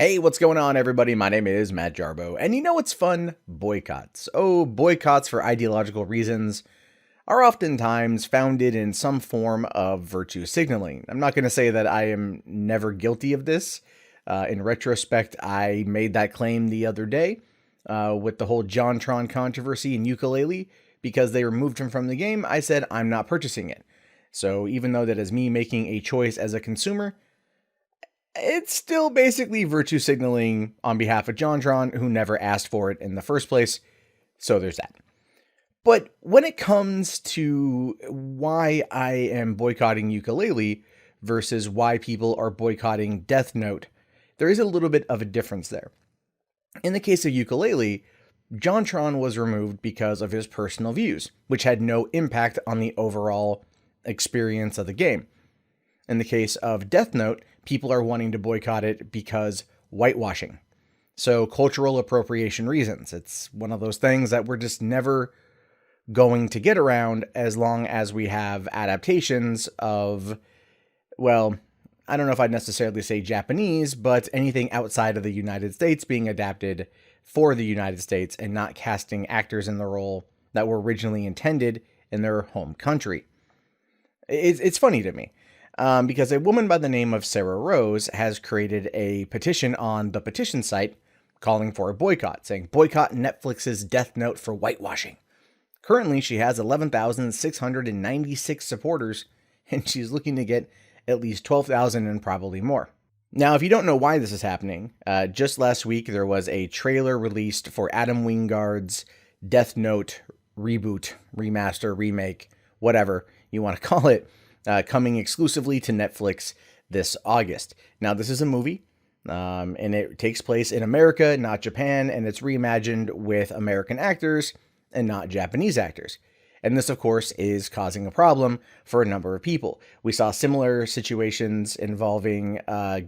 Hey, what's going on, everybody? My name is Matt Jarbo, and you know what's fun? Boycotts. Oh, boycotts for ideological reasons are oftentimes founded in some form of virtue signaling. I'm not going to say that I am never guilty of this. In retrospect, I made that claim the other day with the whole JonTron controversy in Ukulele. Because they removed him from the game, I said I'm not purchasing it. So even though that is me making a choice as a consumer, it's still basically virtue signaling on behalf of JonTron, who never asked for it in the first place. So there's that. But when it comes to why I am boycotting Ukulele versus why people are boycotting Death Note, there is a little bit of a difference there. In the case of Ukulele, JonTron was removed because of his personal views, which had no impact on the overall experience of the game. In the case of Death Note, people are wanting to boycott it because whitewashing. So cultural appropriation reasons. It's one of those things that we're just never going to get around as long as we have adaptations of, well, I don't know if I'd necessarily say Japanese, but anything outside of the United States being adapted for the United States and not casting actors in the role that were originally intended in their home country. It's funny to me. Because a woman by the name of Sarah Rose has created a petition on the Petition site calling for a boycott, saying, boycott Netflix's Death Note for whitewashing. Currently, she has 11,696 supporters, and she's looking to get at least 12,000 and probably more. Now, if you don't know why this is happening, just last week there was a trailer released for Adam Wingard's Death Note reboot, remaster, remake, whatever you want to call it, coming exclusively to Netflix this August. Now, this is a movie, and it takes place in America, not Japan, and it's reimagined with American actors and not Japanese actors. And this, of course, is causing a problem for a number of people. We saw similar situations involving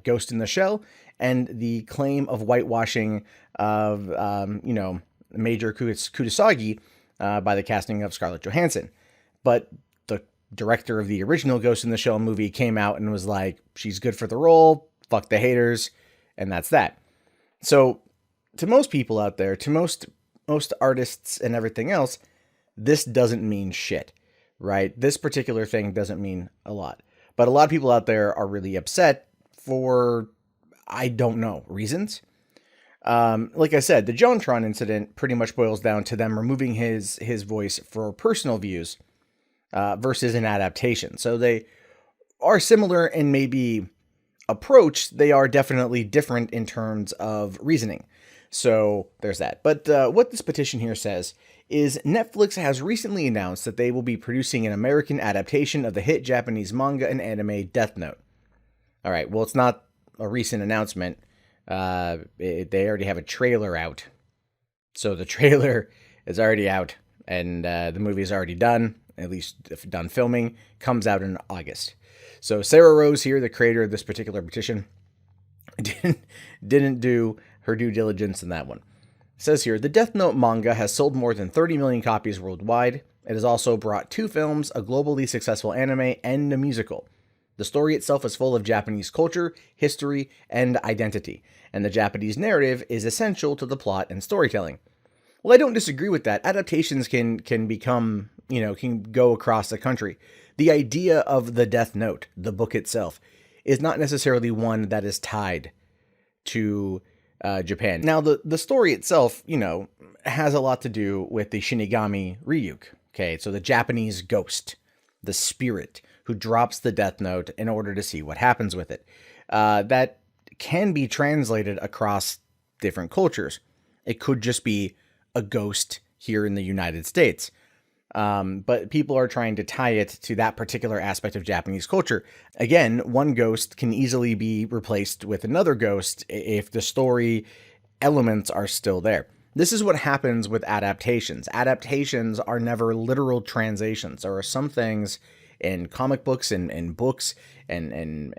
Ghost in the Shell and the claim of whitewashing of, Major Kutasagi by the casting of Scarlett Johansson. But the director of the original Ghost in the Shell movie came out and was like, she's good for the role, fuck the haters, and that's that. So to most people out there, to most artists and everything else, this doesn't mean shit, right? This particular thing doesn't mean a lot. But a lot of people out there are really upset for, I don't know, reasons. Like I said, the JonTron incident pretty much boils down to them removing his voice for personal views versus an adaptation. So they are similar in maybe approach. They are definitely different in terms of reasoning. So there's that. But what this petition here says is Netflix has recently announced that they will be producing an American adaptation of the hit Japanese manga and anime Death Note. All right, well, it's not a recent announcement. They already have a trailer out. So the trailer is already out, and the movie is already done, at least if done filming, comes out in August. So Sarah Rose here, the creator of this particular petition, didn't do her due diligence in that one. It says here, the Death Note manga has sold more than 30 million copies worldwide. It has also brought 2 films, a globally successful anime, and a musical. The story itself is full of Japanese culture, history, and identity, and the Japanese narrative is essential to the plot and storytelling. Well, I don't disagree with that. Adaptations can become, can go across the country. The idea of the Death Note, the book itself, is not necessarily one that is tied to Japan. Now, the story itself, has a lot to do with the Shinigami Ryuk. Okay, so the Japanese ghost, the spirit who drops the Death Note in order to see what happens with it. That can be translated across different cultures. It could just be a ghost here in the United States. But people are trying to tie it to that particular aspect of Japanese culture. Again, one ghost can easily be replaced with another ghost if the story elements are still there. This is what happens with adaptations. Adaptations are never literal translations. There are some things in comic books and books and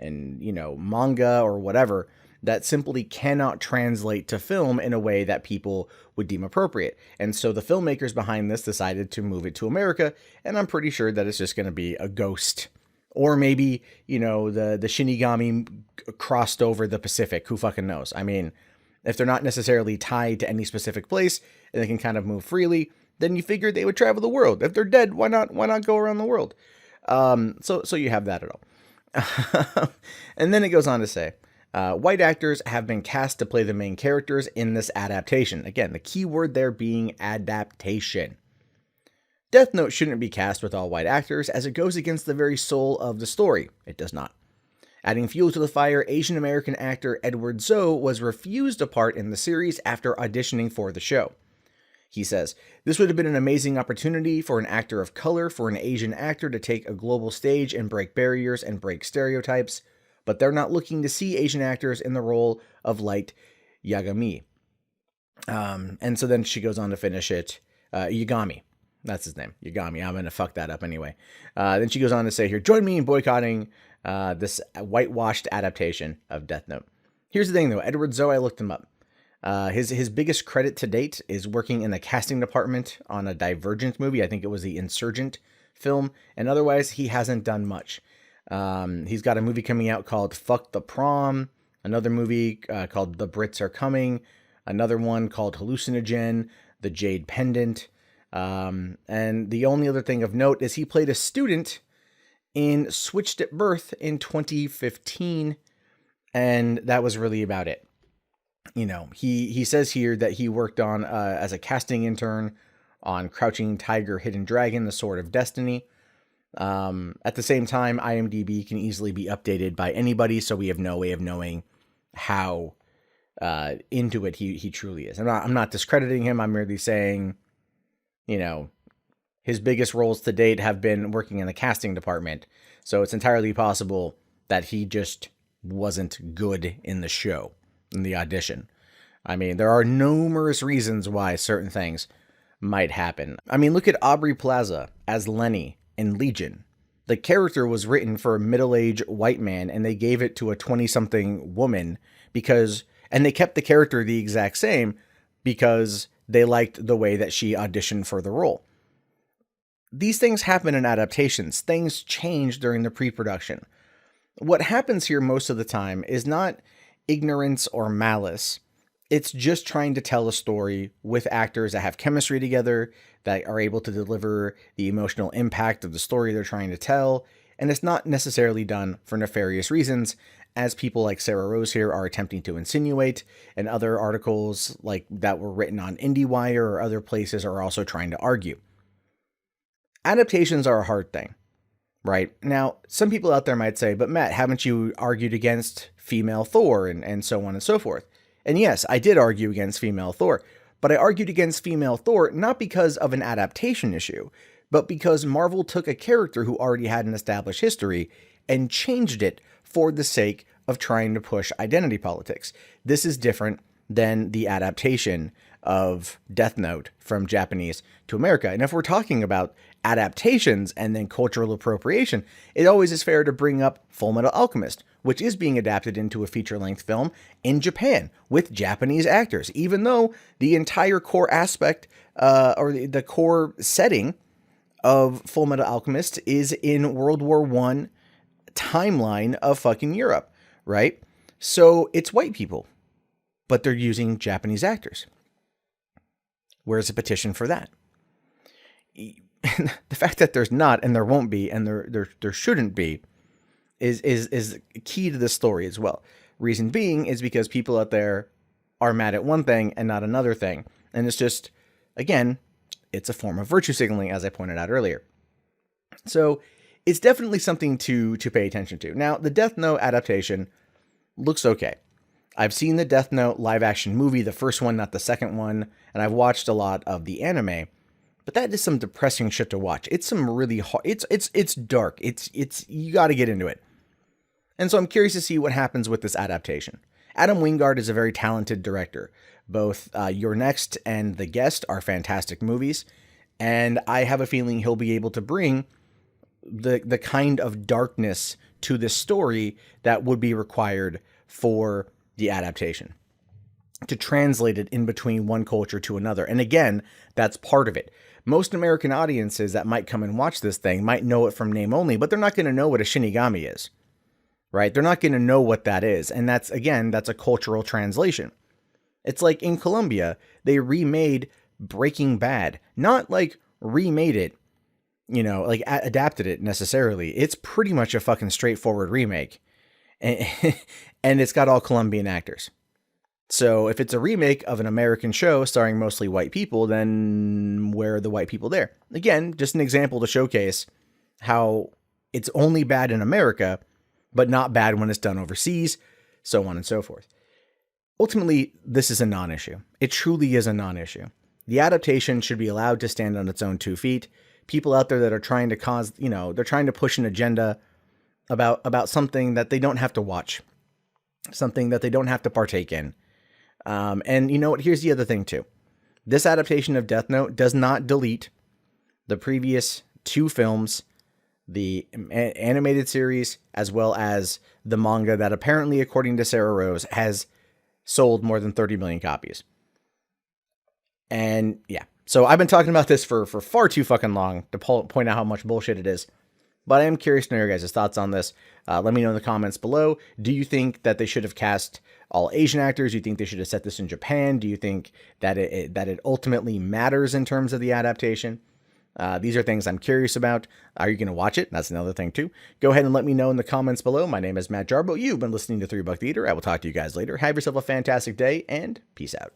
manga or whatever that simply cannot translate to film in a way that people would deem appropriate. And so the filmmakers behind this decided to move it to America, and I'm pretty sure that it's just going to be a ghost Or maybe, the Shinigami crossed over the Pacific. Who fucking knows? I mean, if they're not necessarily tied to any specific place and they can kind of move freely, then you figure they would travel the world. If they're dead, why not go around the world? So you have that at all. And then it goes on to say, white actors have been cast to play the main characters in this adaptation. Again, the key word there being adaptation. Death Note shouldn't be cast with all white actors, as it goes against the very soul of the story. It does not. Adding fuel to the fire, Asian American actor Edward Zoe was refused a part in the series after auditioning for the show. He says, "This would have been an amazing opportunity for an actor of color, for an Asian actor to take a global stage and break barriers and break stereotypes, but they're not looking to see Asian actors in the role of Light Yagami." And so then she goes on to finish it, Yagami. That's his name, Yagami. I'm going to fuck that up anyway. Then she goes on to say here, "Join me in boycotting this whitewashed adaptation of Death Note." Here's the thing, though. Edward Zoe, I looked him up. His biggest credit to date is working in the casting department on a Divergent movie. I think it was the Insurgent film. And otherwise, he hasn't done much. He's got a movie coming out called Fuck the Prom. Another movie called The Brits Are Coming. Another one called Hallucinogen, The Jade Pendant. And the only other thing of note is he played a student in Switched at Birth in 2015, and that was really about it. He says here that he worked on as a casting intern on Crouching Tiger, Hidden Dragon, The Sword of Destiny. At the same time, IMDb can easily be updated by anybody, so we have no way of knowing how into it he truly is. I'm not discrediting him. I'm merely saying, his biggest roles to date have been working in the casting department. So it's entirely possible that he just wasn't good in the show, in the audition. I mean, there are numerous reasons why certain things might happen. I mean, look at Aubrey Plaza as Lenny in Legion. The character was written for a middle-aged white man, and they gave it to a 20-something woman and they kept the character the exact same because they liked the way that she auditioned for the role. These things happen in adaptations. Things change during the pre-production. What happens here most of the time is not ignorance or malice. It's just trying to tell a story with actors that have chemistry together, that are able to deliver the emotional impact of the story they're trying to tell, and it's not necessarily done for nefarious reasons, as people like Sarah Rose here are attempting to insinuate, and other articles like that were written on IndieWire or other places are also trying to argue. Adaptations are a hard thing, right? Now, some people out there might say, "But Matt, haven't you argued against female Thor and so on and so forth?" And yes, I did argue against female Thor, but I argued against female Thor not because of an adaptation issue, but because Marvel took a character who already had an established history and changed it for the sake of trying to push identity politics. This is different than the adaptation of Death Note from Japanese to America. And if we're talking about adaptations and then cultural appropriation, it always is fair to bring up Full Metal Alchemist, which is being adapted into a feature-length film in Japan with Japanese actors, even though the entire core aspect or the core setting of Full Metal Alchemist is in World War I timeline of fucking Europe, right? So it's white people, but they're using Japanese actors. Where's a petition for that? The fact that there's not, and there won't be, and there shouldn't be, is key to the story as well. Reason being is because people out there are mad at one thing and not another thing. And it's just, again, it's a form of virtue signaling, as I pointed out earlier. So it's definitely something to pay attention to. Now, the Death Note adaptation looks okay. I've seen the Death Note live action movie, the first one, not the second one, and I've watched a lot of the anime. But that is some depressing shit to watch. It's some really hard. It's dark. It's you got to get into it. And so I'm curious to see what happens with this adaptation. Adam Wingard is a very talented director. Both Your Next and The Guest are fantastic movies, and I have a feeling he'll be able to bring the kind of darkness to this story that would be required for the adaptation. to translate it in between one culture to another. And again, that's part of it. Most American audiences that might come and watch this thing might know it from name only, but they're not going to know what a Shinigami is, right? They're not going to know what that is. And that's a cultural translation. It's like in Colombia, they remade Breaking Bad, not like remade it, like adapted it necessarily. It's pretty much a fucking straightforward remake. And, and it's got all Colombian actors. So if it's a remake of an American show starring mostly white people, then where are the white people there? Again, just an example to showcase how it's only bad in America, but not bad when it's done overseas, so on and so forth. Ultimately, this is a non-issue. It truly is a non-issue. The adaptation should be allowed to stand on its own 2 feet. People out there that are trying to cause, they're trying to push an agenda about something that they don't have to watch, something that they don't have to partake in. And you know what? Here's the other thing too. This adaptation of Death Note does not delete the previous 2 films, the animated series, as well as the manga that apparently, according to Sarah Rose, has sold more than 30 million copies. And yeah, so I've been talking about this for far too fucking long to point out how much bullshit it is. But I am curious to know your guys' thoughts on this. Let me know in the comments below. Do you think that they should have cast all Asian actors? Do you think they should have set this in Japan? Do you think that it ultimately matters in terms of the adaptation? These are things I'm curious about. Are you going to watch it? That's another thing too. Go ahead and let me know in the comments below. My name is Matt Jarbo. You've been listening to $3 Theater. I will talk to you guys later. Have yourself a fantastic day and peace out.